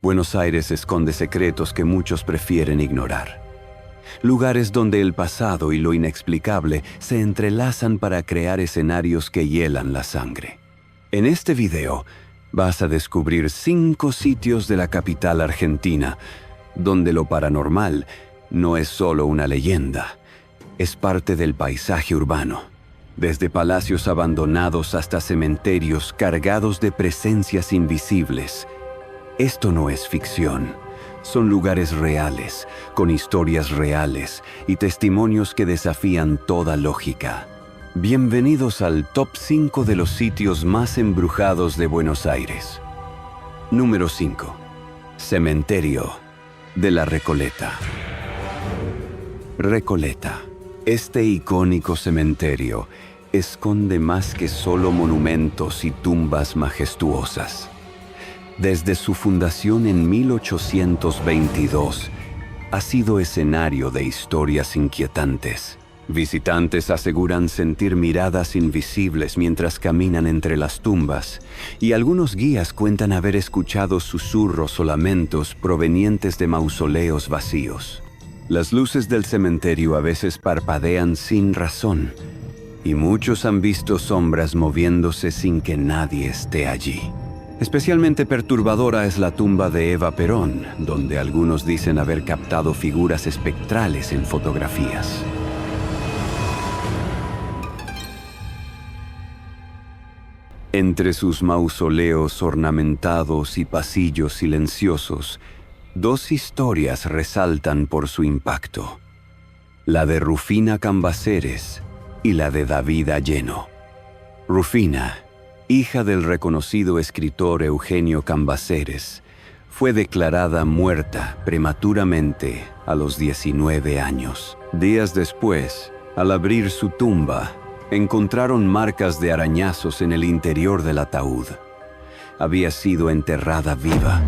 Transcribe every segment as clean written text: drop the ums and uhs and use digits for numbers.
Buenos Aires esconde secretos que muchos prefieren ignorar. Lugares donde el pasado y lo inexplicable se entrelazan para crear escenarios que hielan la sangre. En este video vas a descubrir 5 sitios de la capital argentina, donde lo paranormal no es solo una leyenda, es parte del paisaje urbano. Desde palacios abandonados hasta cementerios cargados de presencias invisibles. Esto no es ficción. Son lugares reales, con historias reales y testimonios que desafían toda lógica. Bienvenidos al Top 5 de los sitios más embrujados de Buenos Aires. Número 5. Cementerio de la Recoleta. Recoleta. Este icónico cementerio esconde más que solo monumentos y tumbas majestuosas. Desde su fundación en 1822, ha sido escenario de historias inquietantes. Visitantes aseguran sentir miradas invisibles mientras caminan entre las tumbas, y algunos guías cuentan haber escuchado susurros o lamentos provenientes de mausoleos vacíos. Las luces del cementerio a veces parpadean sin razón, y muchos han visto sombras moviéndose sin que nadie esté allí. Especialmente perturbadora es la tumba de Eva Perón, donde algunos dicen haber captado figuras espectrales en fotografías. Entre sus mausoleos ornamentados y pasillos silenciosos, 2 historias resaltan por su impacto: la de Rufina Cambaceres y la de David Alleno. Rufina, hija del reconocido escritor Eugenio Cambaceres, fue declarada muerta prematuramente a los 19 años. Días después, al abrir su tumba, encontraron marcas de arañazos en el interior del ataúd. Había sido enterrada viva.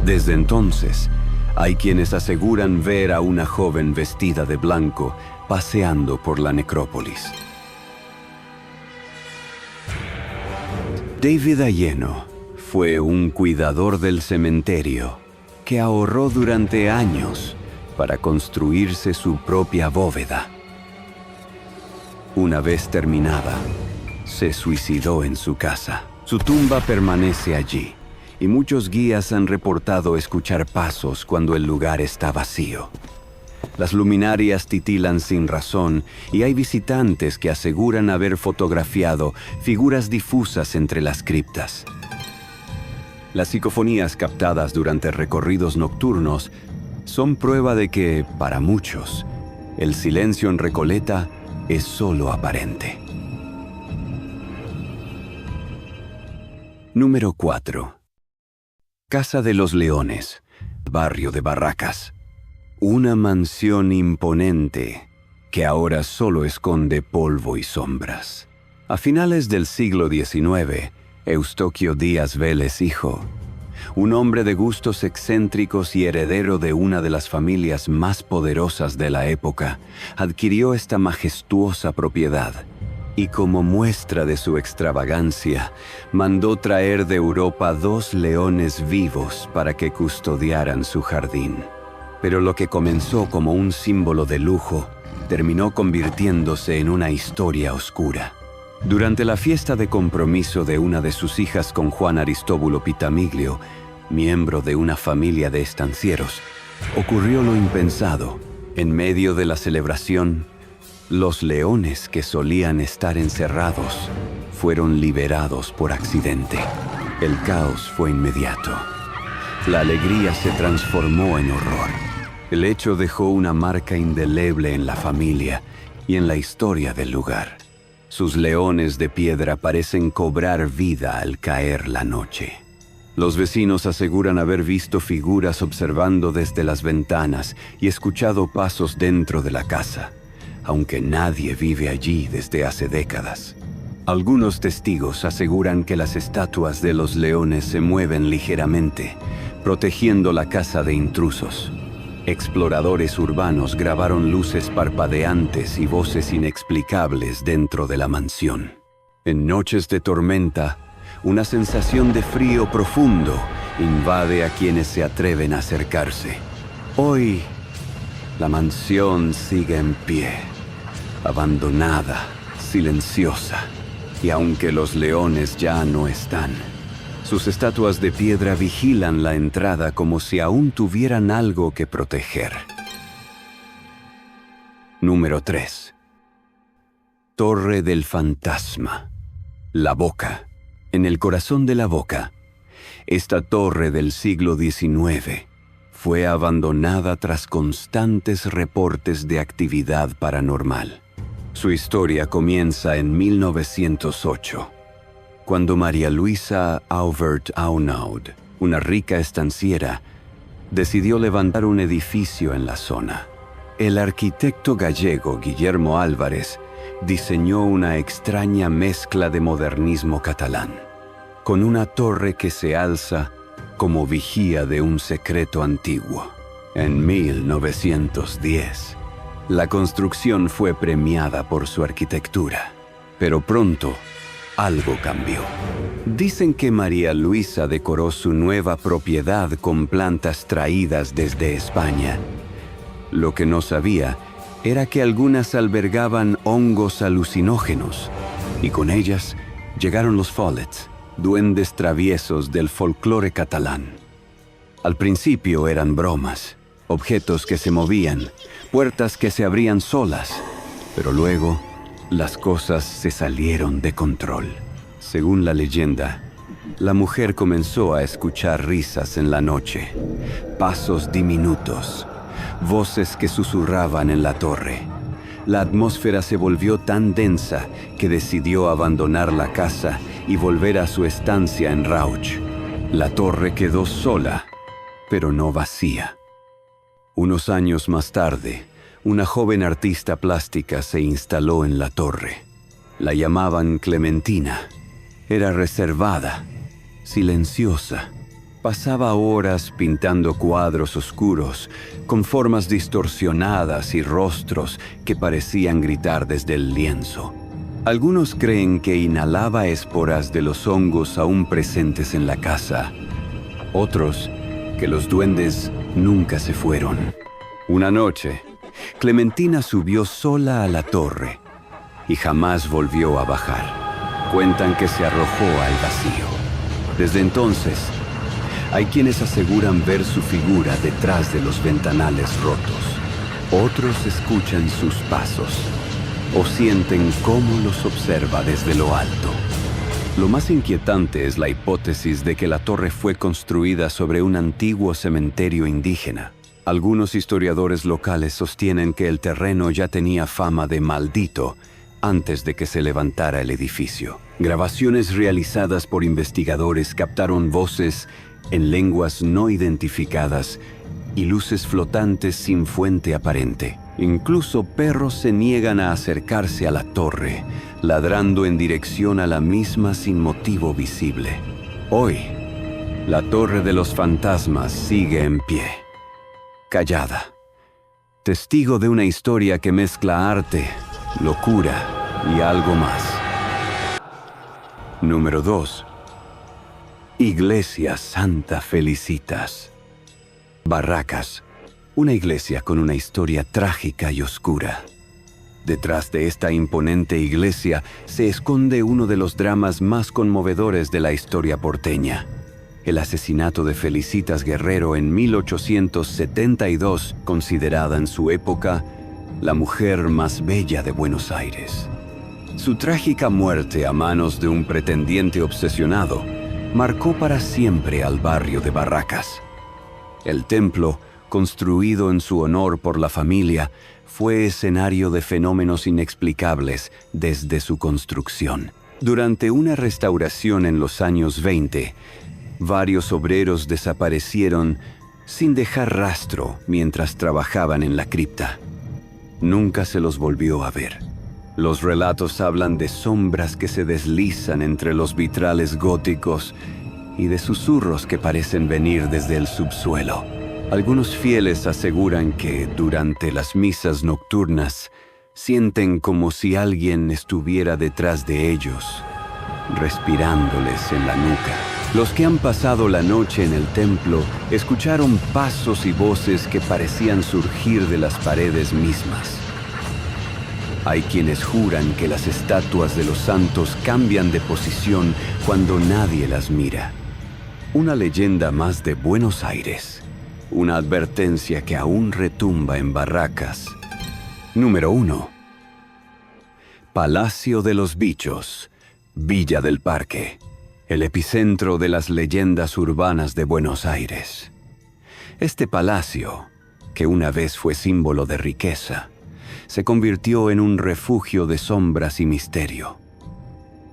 Desde entonces, hay quienes aseguran ver a una joven vestida de blanco paseando por la necrópolis. David Alleno fue un cuidador del cementerio que ahorró durante años para construirse su propia bóveda. Una vez terminada, se suicidó en su casa. Su tumba permanece allí, y muchos guías han reportado escuchar pasos cuando el lugar está vacío. Las luminarias titilan sin razón, y hay visitantes que aseguran haber fotografiado figuras difusas entre las criptas. Las psicofonías captadas durante recorridos nocturnos son prueba de que, para muchos, el silencio en Recoleta es solo aparente. Número 4. Casa de los Leones, barrio de Barracas. Una mansión imponente que ahora solo esconde polvo y sombras. A finales del siglo XIX, Eustoquio Díaz Vélez hijo, un hombre de gustos excéntricos y heredero de una de las familias más poderosas de la época, adquirió esta majestuosa propiedad y, como muestra de su extravagancia, mandó traer de Europa 2 leones vivos para que custodiaran su jardín. Pero lo que comenzó como un símbolo de lujo terminó convirtiéndose en una historia oscura. Durante la fiesta de compromiso de una de sus hijas con Juan Aristóbulo Pitamiglio, miembro de una familia de estancieros, ocurrió lo impensado. En medio de la celebración, los leones que solían estar encerrados fueron liberados por accidente. El caos fue inmediato. La alegría se transformó en horror. El hecho dejó una marca indeleble en la familia y en la historia del lugar. Sus leones de piedra parecen cobrar vida al caer la noche. Los vecinos aseguran haber visto figuras observando desde las ventanas y escuchado pasos dentro de la casa, aunque nadie vive allí desde hace décadas. Algunos testigos aseguran que las estatuas de los leones se mueven ligeramente, protegiendo la casa de intrusos. Exploradores urbanos grabaron luces parpadeantes y voces inexplicables dentro de la mansión. En noches de tormenta, una sensación de frío profundo invade a quienes se atreven a acercarse. Hoy, la mansión sigue en pie, abandonada, silenciosa, y aunque los leones ya no están, sus estatuas de piedra vigilan la entrada como si aún tuvieran algo que proteger. Número 3. Torre del Fantasma. La Boca. En el corazón de La Boca, esta torre del siglo XIX fue abandonada tras constantes reportes de actividad paranormal. Su historia comienza en 1908, cuando María Luisa Auvert Aunaud, una rica estanciera, decidió levantar un edificio en la zona. El arquitecto gallego Guillermo Álvarez diseñó una extraña mezcla de modernismo catalán, con una torre que se alza como vigía de un secreto antiguo. En 1910, la construcción fue premiada por su arquitectura, pero pronto algo cambió. Dicen que María Luisa decoró su nueva propiedad con plantas traídas desde España. Lo que no sabía era que algunas albergaban hongos alucinógenos, y con ellas llegaron los Follets, duendes traviesos del folclore catalán. Al principio eran bromas, objetos que se movían, puertas que se abrían solas, pero luego las cosas se salieron de control. Según la leyenda, la mujer comenzó a escuchar risas en la noche, pasos diminutos, voces que susurraban en la torre. La atmósfera se volvió tan densa que decidió abandonar la casa y volver a su estancia en Rauch. La torre quedó sola, pero no vacía. Unos años más tarde, una joven artista plástica se instaló en la torre. La llamaban Clementina. Era reservada, silenciosa. Pasaba horas pintando cuadros oscuros, con formas distorsionadas y rostros que parecían gritar desde el lienzo. Algunos creen que inhalaba esporas de los hongos aún presentes en la casa. Otros, que los duendes nunca se fueron. Una noche, Clementina subió sola a la torre y jamás volvió a bajar. Cuentan que se arrojó al vacío. Desde entonces, hay quienes aseguran ver su figura detrás de los ventanales rotos. Otros escuchan sus pasos o sienten cómo los observa desde lo alto. Lo más inquietante es la hipótesis de que la torre fue construida sobre un antiguo cementerio indígena. Algunos historiadores locales sostienen que el terreno ya tenía fama de maldito antes de que se levantara el edificio. Grabaciones realizadas por investigadores captaron voces en lenguas no identificadas y luces flotantes sin fuente aparente. Incluso perros se niegan a acercarse a la torre, ladrando en dirección a la misma sin motivo visible. Hoy, la Torre de los Fantasmas sigue en pie, callada, testigo de una historia que mezcla arte, locura y algo más. Número 2. Iglesia Santa Felicitas. Barracas, una iglesia con una historia trágica y oscura. Detrás de esta imponente iglesia se esconde uno de los dramas más conmovedores de la historia porteña: el asesinato de Felicitas Guerrero en 1872, considerada en su época la mujer más bella de Buenos Aires. Su trágica muerte a manos de un pretendiente obsesionado marcó para siempre al barrio de Barracas. El templo, construido en su honor por la familia, fue escenario de fenómenos inexplicables desde su construcción. Durante una restauración en los años 20, varios obreros desaparecieron sin dejar rastro mientras trabajaban en la cripta. Nunca se los volvió a ver. Los relatos hablan de sombras que se deslizan entre los vitrales góticos y de susurros que parecen venir desde el subsuelo. Algunos fieles aseguran que durante las misas nocturnas sienten como si alguien estuviera detrás de ellos, respirándoles en la nuca. Los que han pasado la noche en el templo escucharon pasos y voces que parecían surgir de las paredes mismas. Hay quienes juran que las estatuas de los santos cambian de posición cuando nadie las mira. Una leyenda más de Buenos Aires. Una advertencia que aún retumba en Barracas. Número 1. Palacio de los Bichos, Villa del Parque. El epicentro de las leyendas urbanas de Buenos Aires. Este palacio, que una vez fue símbolo de riqueza, se convirtió en un refugio de sombras y misterio.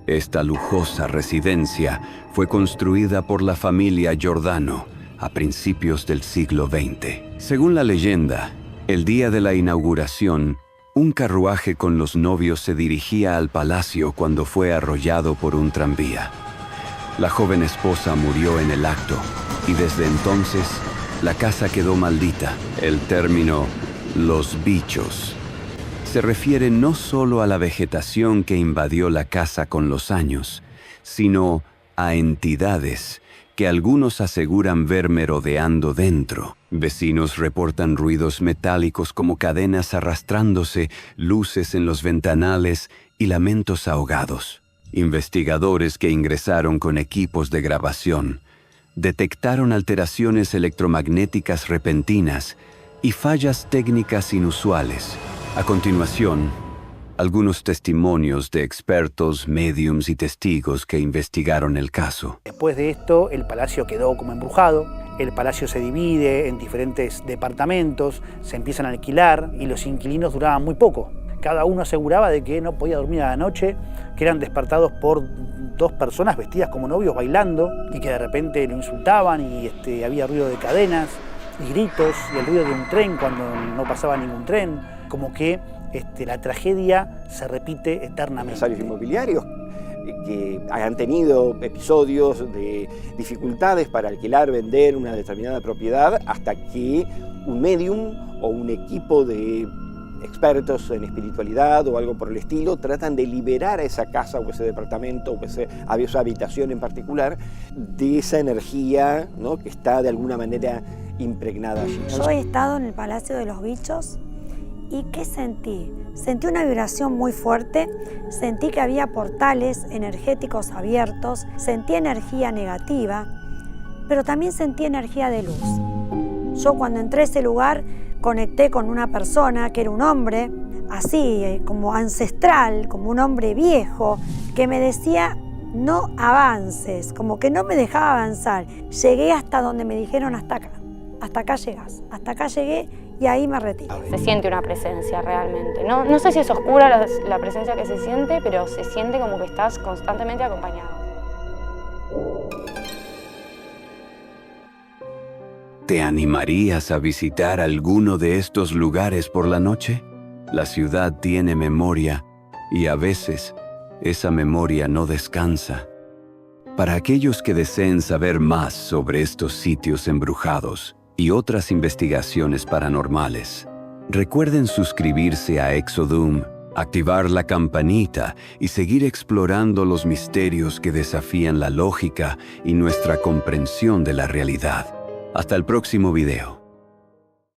Esta lujosa residencia fue construida por la familia Giordano a principios del siglo XX. Según la leyenda, el día de la inauguración, un carruaje con los novios se dirigía al palacio cuando fue arrollado por un tranvía. La joven esposa murió en el acto y desde entonces la casa quedó maldita. El término «los bichos» se refiere no solo a la vegetación que invadió la casa con los años, sino a entidades que algunos aseguran ver merodeando dentro. Vecinos reportan ruidos metálicos como cadenas arrastrándose, luces en los ventanales y lamentos ahogados. Investigadores que ingresaron con equipos de grabación detectaron alteraciones electromagnéticas repentinas y fallas técnicas inusuales. A continuación, algunos testimonios de expertos, médiums y testigos que investigaron el caso. Después de esto, el palacio quedó como embrujado. El palacio se divide en diferentes departamentos, se empiezan a alquilar y los inquilinos duraban muy poco. Cada uno aseguraba de que no podía dormir a la noche, que eran despertados por dos personas vestidas como novios bailando y que de repente lo insultaban y había ruido de cadenas y gritos y el ruido de un tren cuando no pasaba ningún tren. Como que la tragedia se repite eternamente. Empresarios inmobiliarios que han tenido episodios de dificultades para alquilar, vender una determinada propiedad hasta que un medium o un equipo de expertos en espiritualidad o algo por el estilo tratan de liberar a esa casa o ese departamento o esa habitación en particular de esa energía, ¿no?, que está de alguna manera impregnada allí. Yo he estado en el Palacio de los Bichos y ¿qué sentí? Sentí una vibración muy fuerte, sentí que había portales energéticos abiertos, sentí energía negativa, pero también sentí energía de luz. Yo cuando entré a ese lugar conecté con una persona que era un hombre, así como ancestral, como un hombre viejo, que me decía no avances, como que no me dejaba avanzar. Llegué hasta donde me dijeron hasta acá llegas, hasta acá llegué y ahí me retiro. Se siente una presencia realmente, no sé si es oscura la presencia que se siente, pero se siente como que estás constantemente acompañado. ¿Te animarías a visitar alguno de estos lugares por la noche? La ciudad tiene memoria y a veces esa memoria no descansa. Para aquellos que deseen saber más sobre estos sitios embrujados y otras investigaciones paranormales, recuerden suscribirse a Exodum, activar la campanita y seguir explorando los misterios que desafían la lógica y nuestra comprensión de la realidad. Hasta el próximo video.